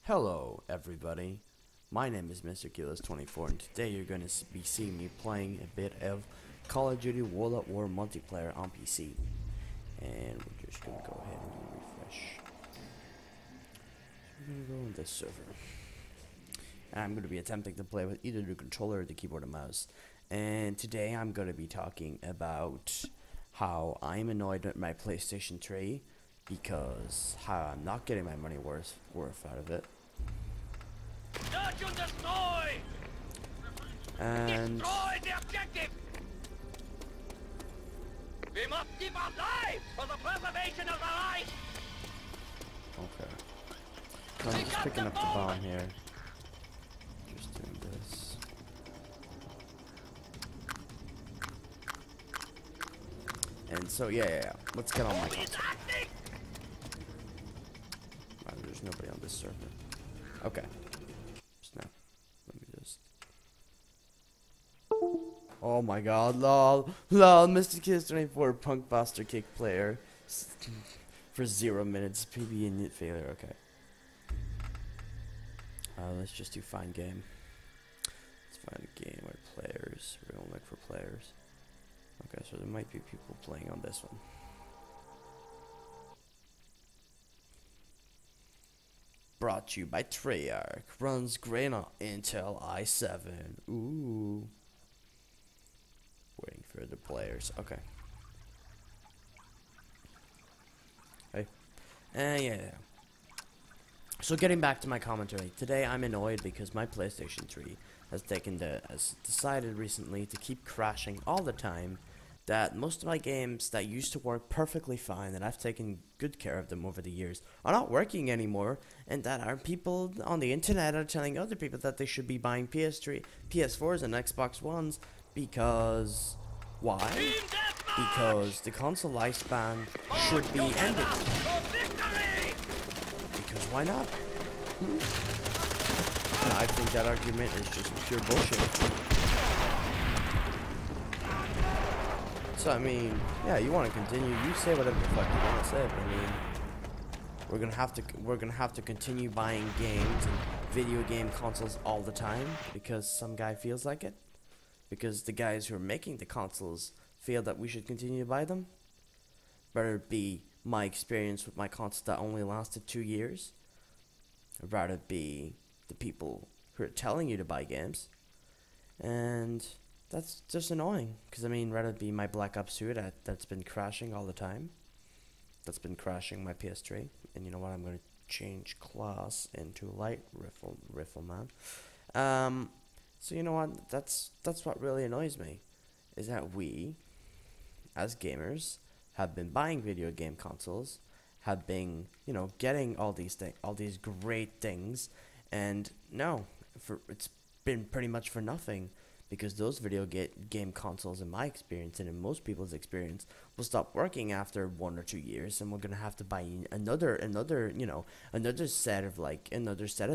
Hello, everybody. My name is Mr. Gillis24, and today you're going to be seeing me playing a bit of Call of Duty World at War multiplayer on PC. And we're just going to go ahead and refresh. So we're going to go on this server. And I'm going to be attempting to play with either the controller or the keyboard and mouse. And today I'm going to be talking about how I'm annoyed with my PlayStation 3 because how I'm not getting my money worth out of it. Search and destroy! And Destroy the objective! We must keep our lives for the preservation of our lives! okay. So I'm just picking up the bomb here. Just doing this. And so yeah. Let's get on my console. There's nobody on this server. Okay. Snap. Let me just. Oh my god, lol. Lol, Mr. Kiss24 Punk Buster Kick player. For 0 minutes. PB init failure, okay. Let's just do find game. Let's find a game where players. We're gonna look for players. Okay, so there might be people playing on this one. Brought to you by Treyarch. Runs great on Intel i7. Ooh. Waiting for the players. Okay. Hey. Yeah. So getting back to my commentary. Today I'm annoyed because my PlayStation 3 has decided recently to keep crashing all the time. That most of my games that used to work perfectly fine, and I've taken good care of them over the years, are not working anymore, and that our people on the internet are telling other people that they should be buying PS3, PS4s, and Xbox Ones because why? Because the console lifespan should be ended. Because why not? I think that argument is just pure bullshit. So I mean, yeah, you want to continue, you say whatever the fuck you want to say, but I mean, we're gonna have to continue buying games and video game consoles all the time because some guy feels like it, because the guys who are making the consoles feel that we should continue to buy them. Rather it be my experience with my console that only lasted 2 years, or rather it be the people who are telling you to buy games, and that's just annoying, because I mean, rather it be my Black Ops 2 that's been crashing all the time. That's been crashing my PS3. And you know what? I'm going to change class into light rifleman. So you know what? That's what really annoys me, is that we, as gamers, have been buying video game consoles, have been, you know, getting all these great things, and no, it's been pretty much for nothing. Because those video game consoles, in my experience and in most people's experience, will stop working after 1 or 2 years, and we're gonna have to buy another set of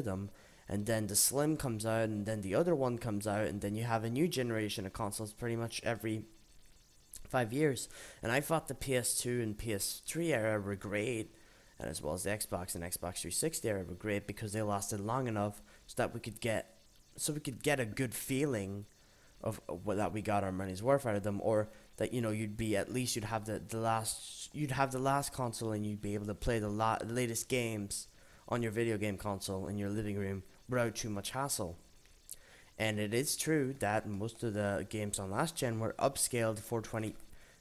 them, and then the Slim comes out, and then the other one comes out, and then you have a new generation of consoles pretty much every 5 years. And I thought the PS2 and PS3 era were great, and as well as the Xbox and Xbox 360 era were great because they lasted long enough so that we could get a good feeling of that we got our money's worth out of them, or that, you know, you'd have the last console, and you'd be able to play the latest games on your video game console in your living room without too much hassle. And it is true that most of the games on last gen were upscaled to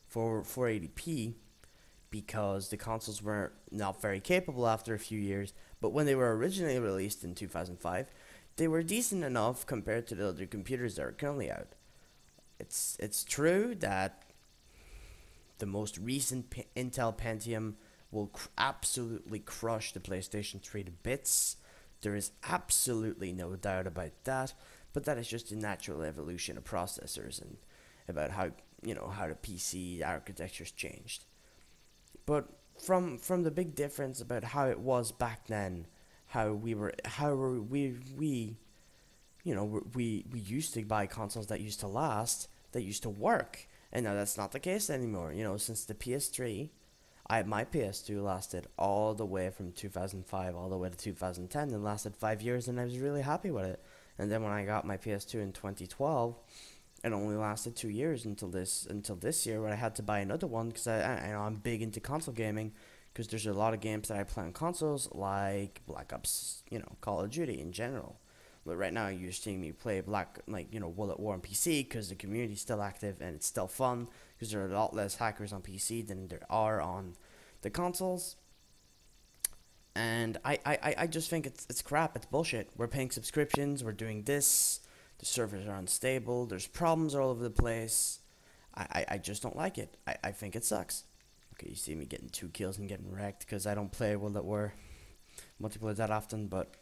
480p because the consoles were not very capable after a few years, but when they were originally released in 2005, they were decent enough compared to the other computers that are currently out. It's true that the most recent Intel Pentium will absolutely crush the PlayStation 3 to bits. There is absolutely no doubt about that. But that is just the natural evolution of processors and about how the PC architecture's changed. But from the big difference about how it was back then, we used to buy consoles that used to last, that used to work, and now that's not the case anymore. You know, since the PS3, My PS2 lasted all the way from 2005 all the way to 2010, and lasted 5 years, and I was really happy with it. And then when I got my PS2 in 2012, it only lasted 2 years until this year when I had to buy another one because I'm big into console gaming, because there's a lot of games that I play on consoles like Black Ops, Call of Duty in general. But right now you're seeing me play World at War on PC because the community's still active and it's still fun, because there are a lot less hackers on PC than there are on the consoles. And I just think it's crap. It's bullshit. We're paying subscriptions. We're doing this. The servers are unstable. There's problems all over the place. I just don't like it. I think it sucks. Okay, you see me getting 2 kills and getting wrecked because I don't play World at War multiplayer that often, but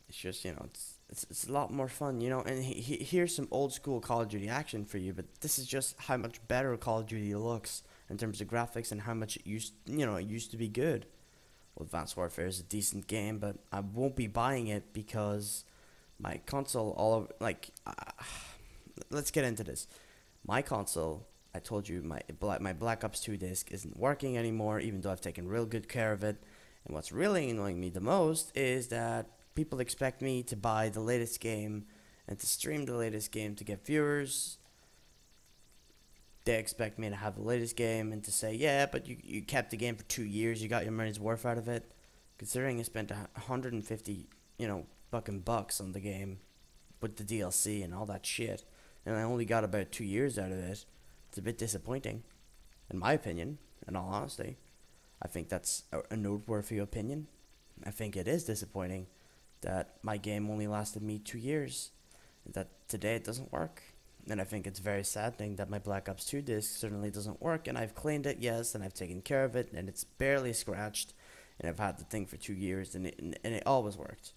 it's just, it's a lot more fun, and here's some old school Call of Duty action for you, but this is just how much better Call of Duty looks in terms of graphics and how much it used to be good. Well, Advanced Warfare is a decent game, but I won't be buying it because my console, let's get into this. My console, I told you, my Black Ops 2 disc isn't working anymore, even though I've taken real good care of it. And what's really annoying me the most is that people expect me to buy the latest game and to stream the latest game to get viewers. They expect me to have the latest game and to say, yeah, but you kept the game for 2 years, you got your money's worth out of it. Considering I spent 150, fucking bucks on the game with the DLC and all that shit, and I only got about 2 years out of it. It's a bit disappointing, in my opinion, in all honesty. I think that's a noteworthy opinion. I think it is disappointing that my game only lasted me 2 years, that today it doesn't work. And I think it's very saddening that my Black Ops 2 disc certainly doesn't work, and I've cleaned it, yes, and I've taken care of it, and it's barely scratched, and I've had the thing for 2 years, and it always worked.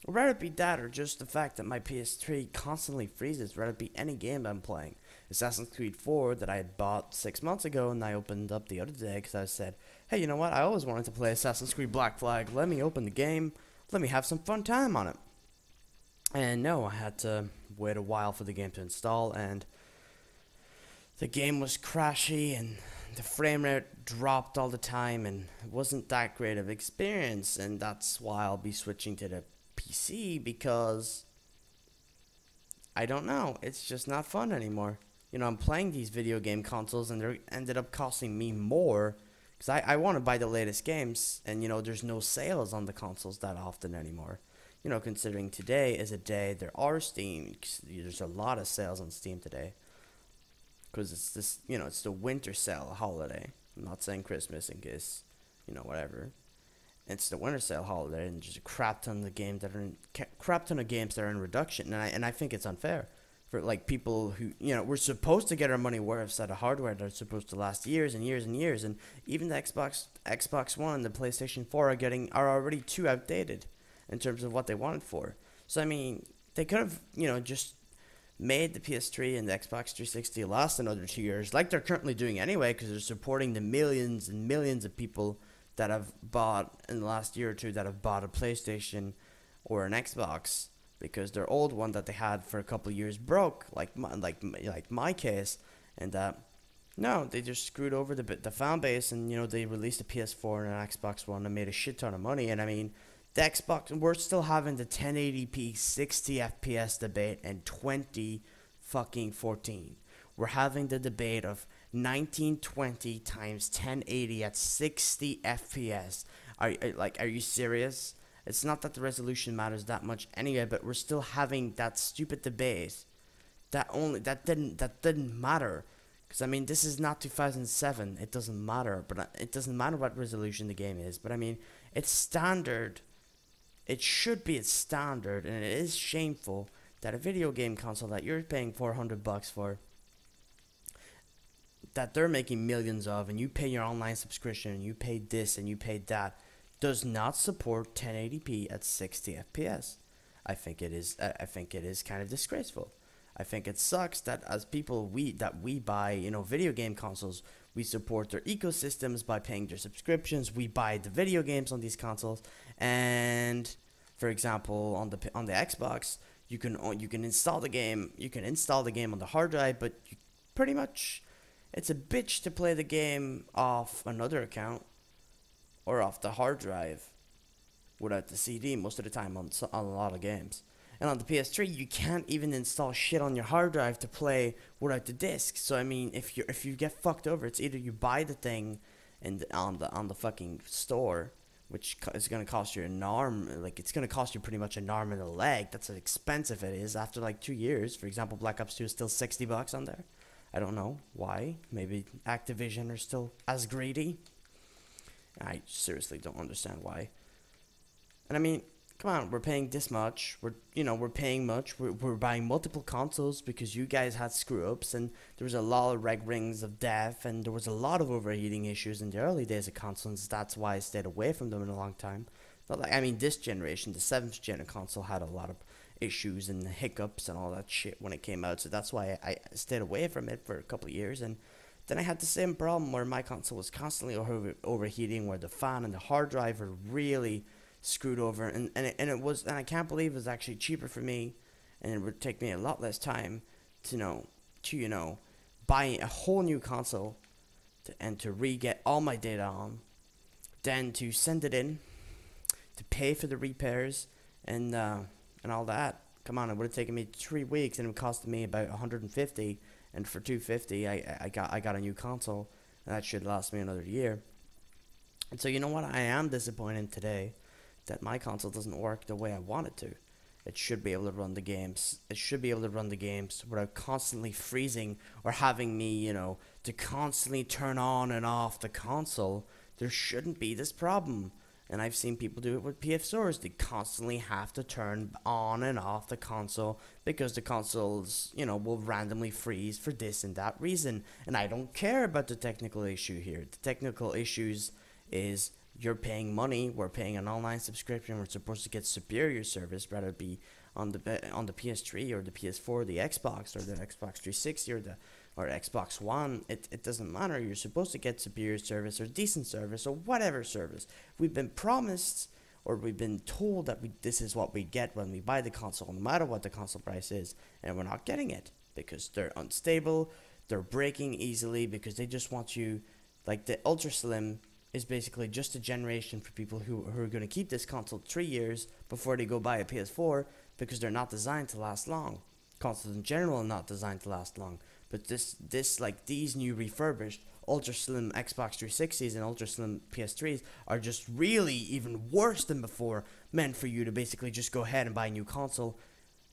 Rather it be that, or just the fact that my PS3 constantly freezes, rather it be any game I'm playing. Assassin's Creed 4 that I had bought 6 months ago, and I opened up the other day because I said, hey, you know what, I always wanted to play Assassin's Creed Black Flag, let me open the game, let me have some fun time on it. And no, I had to wait a while for the game to install, and the game was crashy, and the frame rate dropped all the time, and it wasn't that great of an experience, and that's why I'll be switching to the PC, because I don't know, it's just not fun anymore. I'm playing these video game consoles, and they ended up costing me more, because I want to buy the latest games, and there's no sales on the consoles that often anymore. Considering today is a day there are there's a lot of sales on Steam today, because it's this, it's the winter sale holiday. I'm not saying Christmas in case, whatever. It's the winter sale holiday, and there's a crap ton of games that are in reduction, and I think it's unfair for people who we're supposed to get our money worth out of hardware that's supposed to last years and years and years, and even the Xbox One and the PlayStation 4 are already too outdated in terms of what they wanted for. So, I mean, they could have, just made the PS3 and the Xbox 360 last another 2 years, like they're currently doing anyway, because they're supporting the millions and millions of people that have bought, in the last year or two, that have bought a PlayStation or an Xbox, because their old one that they had for a couple of years broke, like my case, and no, they just screwed over the fan base, and, they released a PS4 and an Xbox One and made a shit ton of money, and I mean, the Xbox, we're still having the 1080p 60 FPS debate in 2014. We're having the debate of 1920 times 1080 at 60 FPS. Are you serious? It's not that the resolution matters that much anyway, but we're still having that stupid debate. That didn't matter. Because, I mean, this is not 2007. It doesn't matter. But it doesn't matter what resolution the game is. But, I mean, it's standard. It should be its standard, and it is shameful that a video game console that you're paying $400 for, that they're making millions of, and you pay your online subscription, and you pay this, and you pay that, does not support 1080p at 60 FPS. I think it is kind of disgraceful. I think it sucks that as people we buy, video game consoles, we support their ecosystems by paying their subscriptions. We buy the video games on these consoles, and for example, on the Xbox, you can install the game. You can install the game on the hard drive, but you pretty much It's a bitch to play the game off another account or off the hard drive without the CD most of the time on a lot of games. And on the PS3, you can't even install shit on your hard drive to play without the disc. So I mean, if you get fucked over, it's either you buy the thing and on the fucking store, which is gonna cost you an arm, like it's gonna cost you pretty much an arm and a leg. That's how expensive it is. After like 2 years, for example, Black Ops 2 is still $60 on there. I don't know why. Maybe Activision are still as greedy. I seriously don't understand why. And I mean, come on, we're paying this much. We're paying much. We're buying multiple consoles because you guys had screw ups, and there was a lot of reg rings of death, and there was a lot of overheating issues in the early days of consoles. That's why I stayed away from them in a long time. But like, I mean, this generation, the 7th gen console, had a lot of issues and hiccups and all that shit when it came out. So that's why I stayed away from it for a couple of years, and then I had the same problem where my console was constantly overheating, where the fan and the hard drive were really screwed over, and I can't believe it was actually cheaper for me, and it would take me a lot less time to buy a whole new console to re-get all my data on, then to send it in, to pay for the repairs and all that. Come on, it would have taken me 3 weeks, and it would cost me about $150, and for $250 I got a new console, and that should last me another year. And so you know what, I am disappointed today that my console doesn't work the way I want it to. It should be able to run the games. It should be able to run the games without constantly freezing or having me, to constantly turn on and off the console. There shouldn't be this problem. And I've seen people do it with PS4s. They constantly have to turn on and off the console because the consoles, will randomly freeze for this and that reason. And I don't care about the technical issue here. The technical issues is you're paying money, we're paying an online subscription, we're supposed to get superior service, whether it be on the PS3 or the PS4 or the Xbox or the Xbox 360 or Xbox One. It doesn't matter. You're supposed to get superior service or decent service or whatever service. We've been promised or we've been told that this is what we get when we buy the console, no matter what the console price is, and we're not getting it because they're unstable, they're breaking easily, because they just want you, like the Ultra Slim is basically just a generation for people who are going to keep this console 3 years before they go buy a PS4, because they're not designed to last long. Consoles in general are not designed to last long. But these new refurbished Ultra Slim Xbox 360s and Ultra Slim PS3s are just really even worse than before, meant for you to basically just go ahead and buy a new console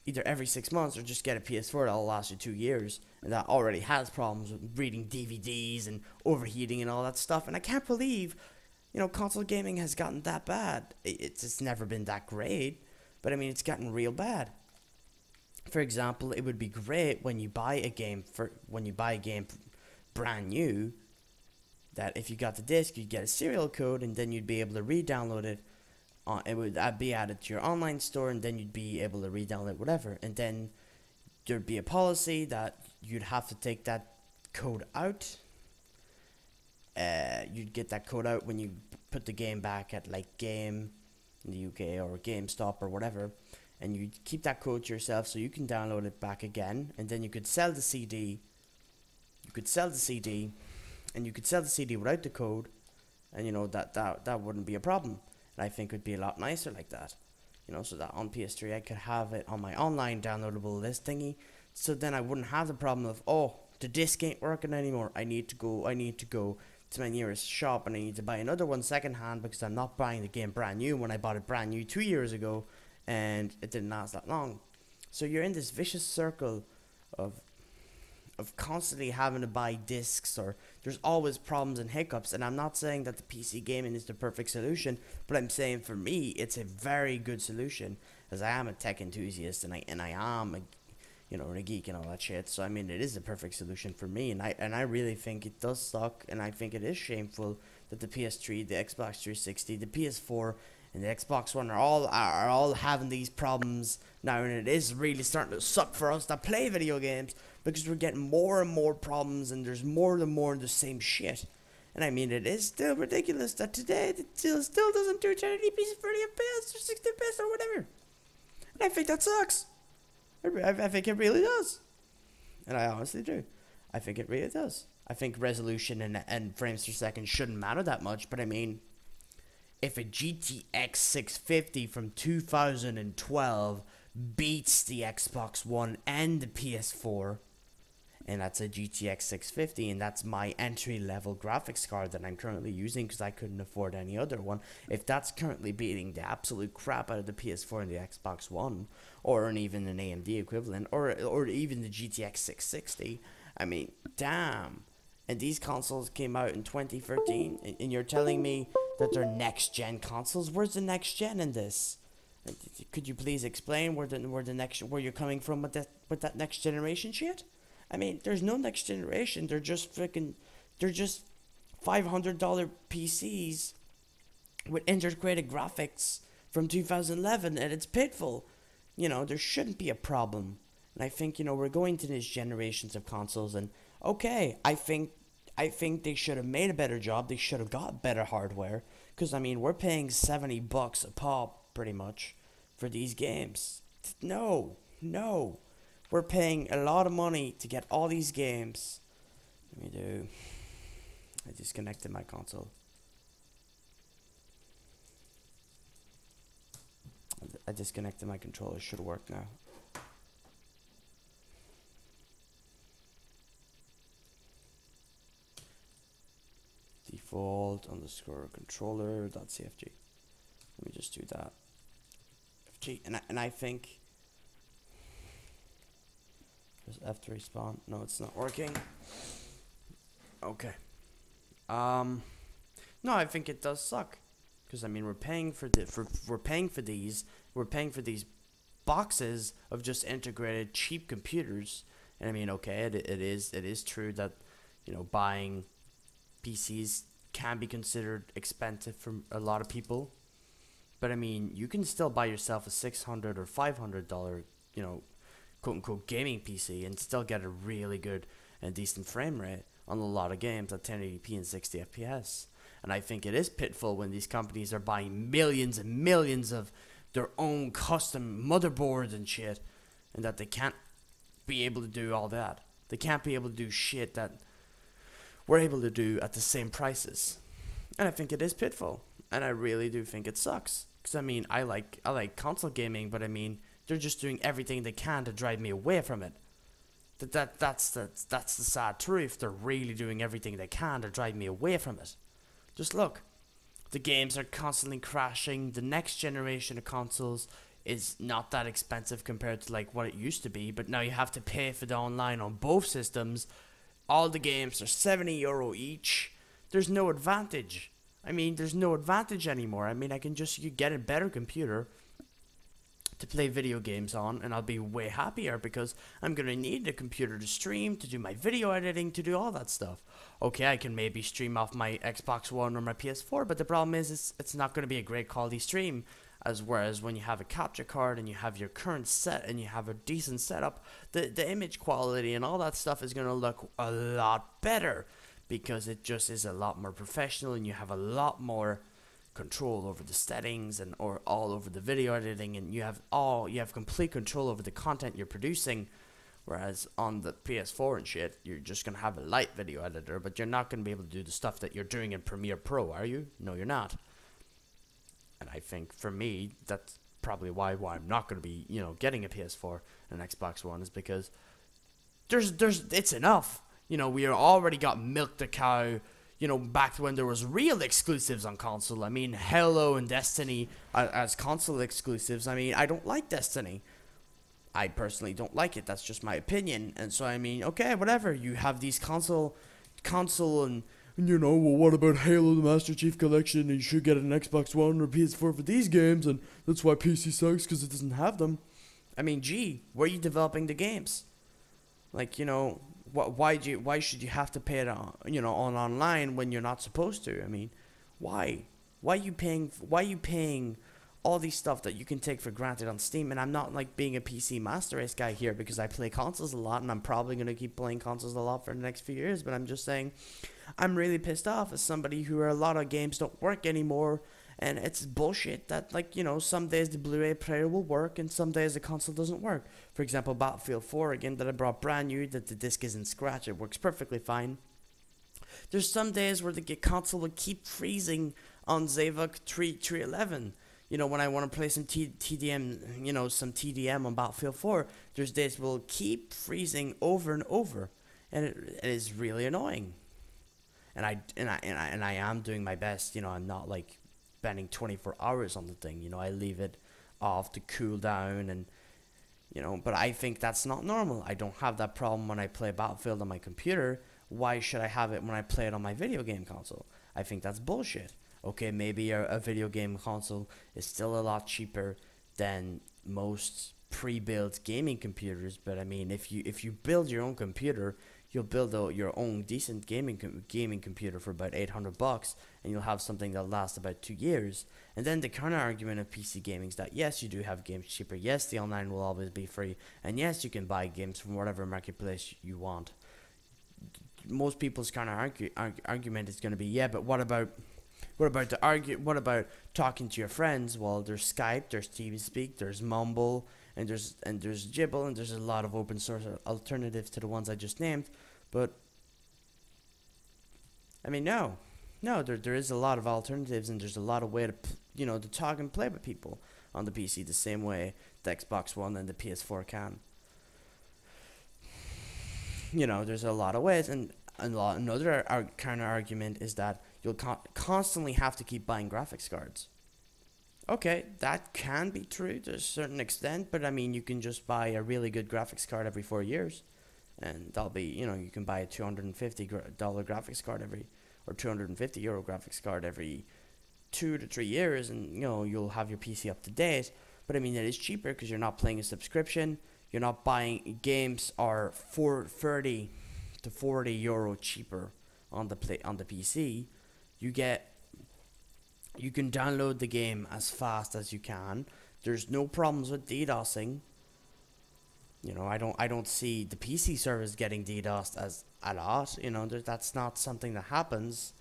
either every 6 months or just get a PS4 that'll last you 2 years, and that already has problems with reading DVDs and overheating and all that stuff. And I can't believe, console gaming has gotten that bad. It's never been that great, but I mean, it's gotten real bad. For example, it would be great when you buy a game brand new, that if you got the disc, you'd get a serial code, and then you'd be able to re-download it. It would be added to your online store, and then you'd be able to re-download whatever. And then there'd be a policy that you'd have to take that code out. You'd get that code out when you put the game back at like Game in the UK or GameStop or whatever, and you'd keep that code to yourself so you can download it back again, and then you could sell the CD. You could sell the CD, and you could sell the CD without the code, and that wouldn't be a problem. And I think it would be a lot nicer like that, so that on PS3 I could have it on my online downloadable list thingy, so then I wouldn't have the problem of, the disc ain't working anymore, I need to go to my nearest shop and I need to buy another one secondhand because I'm not buying the game brand new when I bought it brand new 2 years ago and it didn't last that long. So you're in this vicious circle of constantly having to buy discs, or there's always problems and hiccups. And I'm not saying that the PC gaming is the perfect solution, but I'm saying for me it's a very good solution, as I am a tech enthusiast and I am a geek and all that shit. So I mean, it is the perfect solution for me, and I really think it does suck, and I think it is shameful that the PS3, the Xbox 360, the PS4 and the Xbox One are all having these problems now, and it is really starting to suck for us that play video games, because we're getting more and more problems, and there's more and more of the same shit. And I mean, it is still ridiculous that today it still doesn't do 1080p 30 FPS or 60 FPS or whatever. And I think that sucks. I think it really does. And I honestly do. I think it really does. I think resolution and frames per second shouldn't matter that much, but I mean, if a GTX 650 from 2012 beats the Xbox One and the PS4, and that's a GTX 650, and that's my entry-level graphics card that I'm currently using because I couldn't afford any other one. If that's currently beating the absolute crap out of the PS4 and the Xbox One, or even an AMD equivalent, or even the GTX 660, I mean, damn. And these consoles came out in 2013, and you're telling me that they're next-gen consoles? Where's the next-gen in this? Could you please explain where you're coming from with that next generation shit? I mean, there's no next generation. They're just $500 PCs with integrated graphics from 2011, and it's pitiful. You know, there shouldn't be a problem. And I think, you know, we're going to these generations of consoles, and okay, I think they should have made a better job. They should have got better hardware, because I mean, we're paying $70 a pop pretty much for these games. No. We're paying a lot of money to get all these games. I disconnected my console. I disconnected my controller. Should work now. Default _ controller.cfg. Let me just do that. FG, and I think. There's F to respawn. No, it's not working. Okay. No, I think it does suck, because I mean, we're paying for these boxes of just integrated cheap computers, and I mean, okay, it is true that, you know, buying PCs can be considered expensive for a lot of people, but I mean, you can still buy yourself a $600 or $500, you know, quote-unquote gaming PC and still get a really good and decent frame rate on a lot of games at 1080p and 60 FPS. And I think it is pitiful when these companies are buying millions and millions of their own custom motherboards and shit, and that they can't be able to do all that. They can't be able to do shit that we're able to do at the same prices. And I think it is pitiful, and I really do think it sucks. Because I mean, I like console gaming, but I mean, they're just doing everything they can to drive me away from it. That's the sad truth. They're really doing everything they can to drive me away from it. Just look. The games are constantly crashing. The next generation of consoles is not that expensive compared to like what it used to be, but now you have to pay for the online on both systems. All the games are €70 each. There's no advantage. I mean, there's no advantage anymore. I mean, you get a better computer to play video games on, and I'll be way happier because I'm going to need a computer to stream, to do my video editing, to do all that stuff. Okay, I can maybe stream off my Xbox One or my PS4, but the problem is it's not going to be a great quality stream, whereas when you have a capture card and you have your current set and you have a decent setup, the image quality and all that stuff is going to look a lot better because it just is a lot more professional, and you have a lot more control over the settings or all over the video editing, and you have complete control over the content you're producing. Whereas on the PS4 and shit, you're just gonna have a light video editor, but you're not gonna be able to do the stuff that you're doing in Premiere Pro, are you? No, you're not. And I think for me, that's probably why I'm not gonna be, you know, getting a PS4 and an Xbox One, is because it's enough. You know, we already got milked the cow. You know, back when there was real exclusives on console. I mean, Halo and Destiny as console exclusives. I mean, I don't like Destiny. I personally don't like it. That's just my opinion. And so, I mean, okay, whatever. You have these console and you know, well, what about Halo, the Master Chief Collection? And you should get an Xbox One or PS4 for these games, and that's why PC sucks, because it doesn't have them. I mean, gee, where are you developing the games? Like, you know, why should you have to pay it on, you know, online when you're not supposed to? I mean, why are you paying all these stuff that you can take for granted on Steam? And I'm not like being a PC master race guy here, because I play consoles a lot, and I'm probably going to keep playing consoles a lot for the next few years, but I'm just saying I'm really pissed off as somebody who a lot of games don't work anymore. And it's bullshit that, like, you know, some days the Blu-ray player will work and some days the console doesn't work. For example, Battlefield 4, a game that I brought brand new, that the disc isn't scratched, it works perfectly fine. There's some days where the console will keep freezing on Zavok 311. You know, when I want to play some TDM, you know, some TDM on Battlefield 4, there's days will keep freezing over and over, and it is really annoying. And I am doing my best. You know, I'm not like spending 24 hours on the thing. You know, I leave it off to cool down, and you know, but I think that's not normal. I don't have that problem when I play Battlefield on my computer. Why should I have it when I play it on my video game console? I think that's bullshit. Okay, maybe a video game console is still a lot cheaper than most pre-built gaming computers, but I mean, if you build your own computer, you'll build your own decent gaming computer for about $800, and you'll have something that lasts about 2 years. And then the counter argument of PC gaming is that yes, you do have games cheaper. Yes, the online will always be free, and yes, you can buy games from whatever marketplace you want. Most people's counter argument is going to be, yeah, but what about talking to your friends? Well, there's Skype, there's TeamSpeak, there's Mumble, and there's Jibble, and there's a lot of open source alternatives to the ones I just named. But I mean, no, there is a lot of alternatives, and there's a lot of way to to talk and play with people on the PC the same way the Xbox One and the PS4 can. You know, there's a lot of ways, and another counter argument is that you'll constantly have to keep buying graphics cards. Okay, that can be true to a certain extent, but I mean, you can just buy a really good graphics card every 4 years, and that'll be, you can buy a $250 graphics card or €250 graphics card every 2 to 3 years, and you'll have your PC up to date. But I mean, it is cheaper because you're not playing a subscription. You're not buying games are 30 to €40 cheaper on the PC. You can download the game as fast as you can. There's no problems with DDoSing. I don't see the PC servers getting DDoSed as a lot. That's not something that happens.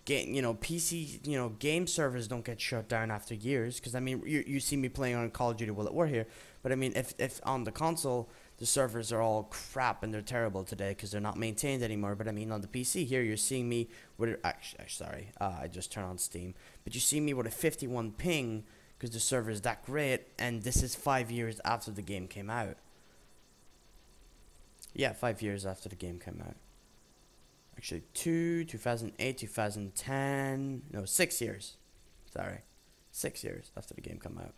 PC, game servers don't get shut down after years. Because I mean, you see me playing on Call of Duty while at war here. But I mean, if on the console the servers are all crap and they're terrible today because they're not maintained anymore. But I mean, on the PC here, you're seeing me with I just turned on Steam. But you see me with a 51 ping because the server is that great, and this is 5 years after the game came out. Yeah, 5 years after the game came out. Actually, 2008, 2010, no, 6 years. Sorry, 6 years after the game came out.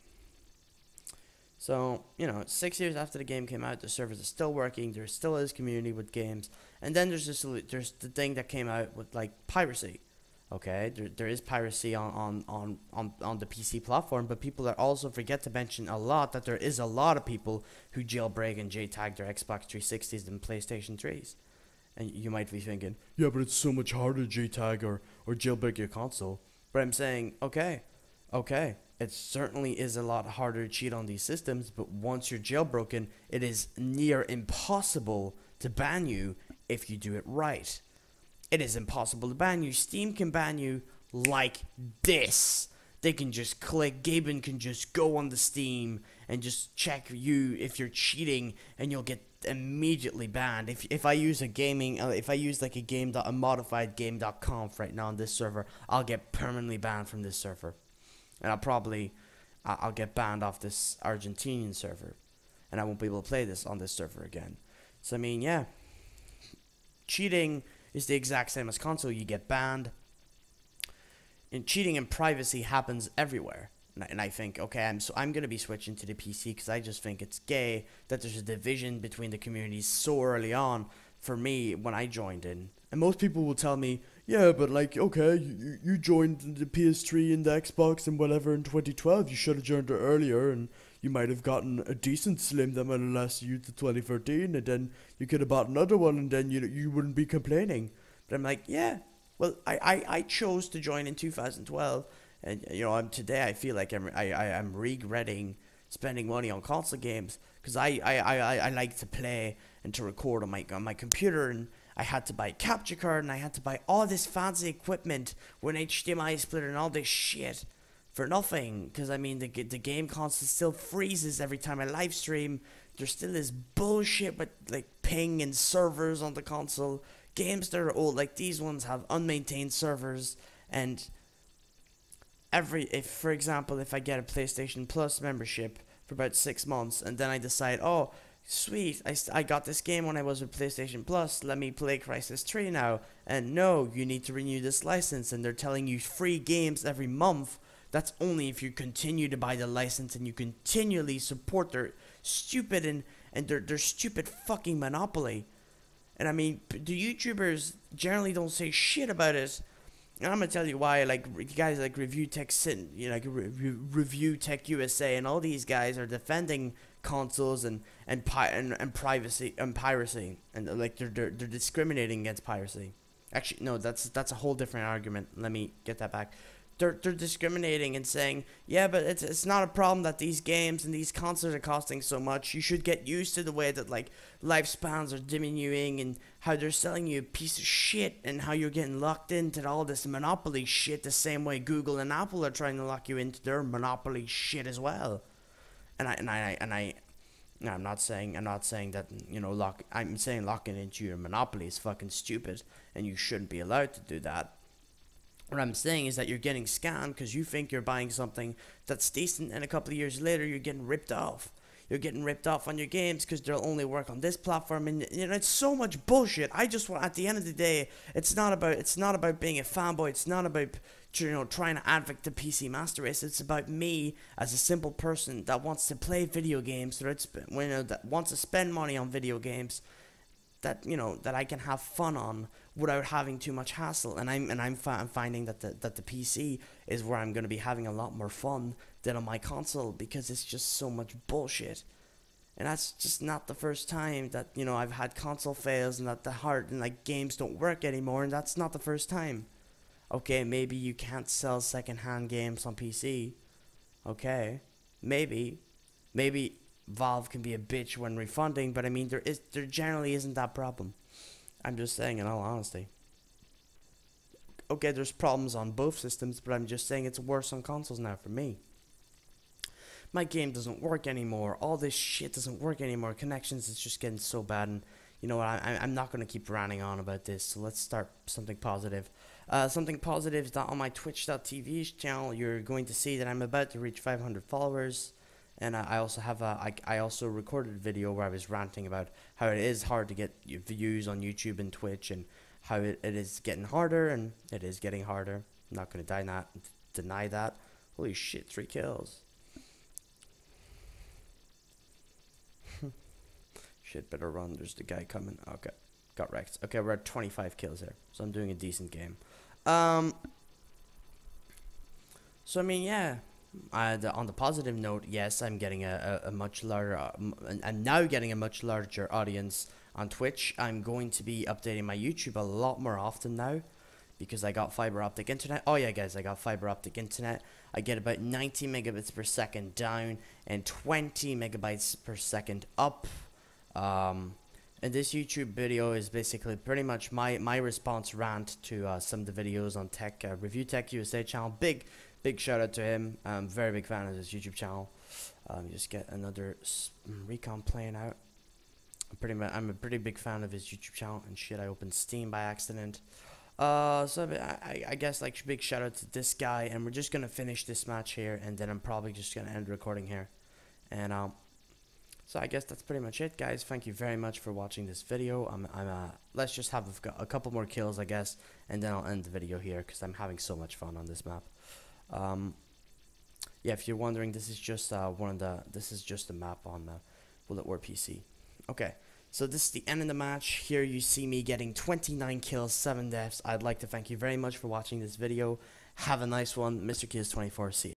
So, 6 years after the game came out, the servers are still working. There still is community with games. And then there's the thing that came out with, like, piracy. Okay, there is piracy on the PC platform, but people are also forget to mention a lot that there is a lot of people who jailbreak and JTAG their Xbox 360s and PlayStation 3s. And you might be thinking, yeah, but it's so much harder to JTAG or jailbreak your console. But I'm saying, okay, it certainly is a lot harder to cheat on these systems, but once you're jailbroken, it is near impossible to ban you if you do it right. It is impossible to ban you. Steam can ban you like this. They can just click, Gaben can just go on the Steam and just check you if you're cheating, and you'll get immediately banned. If I use like a modified game.conf right now on this server, I'll get permanently banned from this server. And I'll get banned off this Argentinian server, and I won't be able to play this on this server again. So I mean, yeah, cheating is the exact same as console. You get banned. And cheating and privacy happens everywhere. And I think, okay, I'm going to be switching to the PC because I just think it's gay that there's a division between the communities so early on for me when I joined in. And most people will tell me, yeah, but like, okay, you joined the PS3 and the Xbox and whatever in 2012. You should have joined it earlier, and you might have gotten a decent slim that might have lasted you to 2013, and then you could have bought another one, and then you wouldn't be complaining. But I'm like, yeah, well, I chose to join in 2012, and today I feel like I'm regretting spending money on console games because I like to play and to record on my computer, and I had to buy a capture card, and I had to buy all this fancy equipment with an HDMI splitter and all this shit for nothing. Because I mean, the game console still freezes every time I live stream. There still is bullshit with like ping and servers on the console. games that are old, like these ones, have unmaintained servers, and if for example, if I get a PlayStation Plus membership for about 6 months, and then I decide, oh sweet, I got this game when I was with PlayStation Plus, let me play Crysis 3 now, and no, you need to renew this license, and they're telling you free games every month. That's only if you continue to buy the license and you continually support their stupid and their stupid fucking monopoly. And I mean, the YouTubers generally don't say shit about it. And I'm gonna tell you why. Like guys like Review Tech Review Tech USA and all these guys are defending consoles and privacy and piracy, and like they're discriminating against piracy. Actually, no, that's a whole different argument. Let me get that back. They're discriminating and saying, yeah, but it's not a problem that these games and these consoles are costing so much. You should get used to the way that like lifespans are diminuing and how they're selling you a piece of shit and how you're getting locked into all this monopoly shit the same way Google and Apple are trying to lock you into their monopoly shit as well. And I'm not saying that, you know, I'm saying locking into your monopoly is fucking stupid and you shouldn't be allowed to do that. What I'm saying is that you're getting scammed because you think you're buying something that's decent, and a couple of years later you're getting ripped off. You're getting ripped off on your games because they'll only work on this platform, and you know, it's so much bullshit. I just want, at the end of the day, it's not about being a fanboy. It's not about, you know, trying to advocate the PC Master Race. It's about me as a simple person that wants to play video games, that wants to spend money on video games, that, you know, that I can have fun on without having too much hassle. And I'm finding that the PC is where I'm going to be having a lot more fun than on my console, because it's just so much bullshit. And that's just not the first time that, you know, I've had console fails and that like games don't work anymore, and that's not the first time. Okay, maybe you can't sell secondhand games on PC. Okay, maybe Valve can be a bitch when refunding, but I mean, there generally isn't that problem. I'm just saying, in all honesty. Okay, there's problems on both systems, but I'm just saying it's worse on consoles now for me. My game doesn't work anymore. All this shit doesn't work anymore. Connections is just getting so bad, and you know what? I'm not going to keep ranting on about this, so let's start something positive. Something positive is that on my Twitch.tv channel, you're going to see that I'm about to reach 500 followers. And I also have I also recorded a video where I was ranting about how it is hard to get views on YouTube and Twitch, and how it is getting harder, and it is getting harder. I'm not going to deny that. Holy shit, 3 kills. Shit, better run. There's the guy coming. Okay, got wrecked. Okay, we're at 25 kills here, so I'm doing a decent game. So I mean, yeah. On the positive note, yes, I'm getting a much larger, I'm now getting a much larger audience on Twitch. I'm going to be updating my YouTube a lot more often now, because I got fiber optic internet. Oh yeah, guys, I got fiber optic internet. I get about 90 megabits per second down and 20 megabytes per second up. And this YouTube video is basically pretty much my response rant to some of the videos on Review Tech USA channel. Big shout out to him. I'm a very big fan of his YouTube channel. Just get another recon playing out. I'm a pretty big fan of his YouTube channel, and shit, I opened Steam by accident. So I guess like big shout out to this guy, and we're just gonna finish this match here, and then I'm probably just gonna end recording here. And so I guess that's pretty much it, guys. Thank you very much for watching this video. Let's just have a couple more kills, I guess, and then I'll end the video here because I'm having so much fun on this map. Yeah, if you're wondering, this is just this is just a map on Will It War PC. Okay, so this is the end of the match. Here you see me getting 29 kills, 7 deaths. I'd like to thank you very much for watching this video. Have a nice one. Mr. Kids 24. See ya.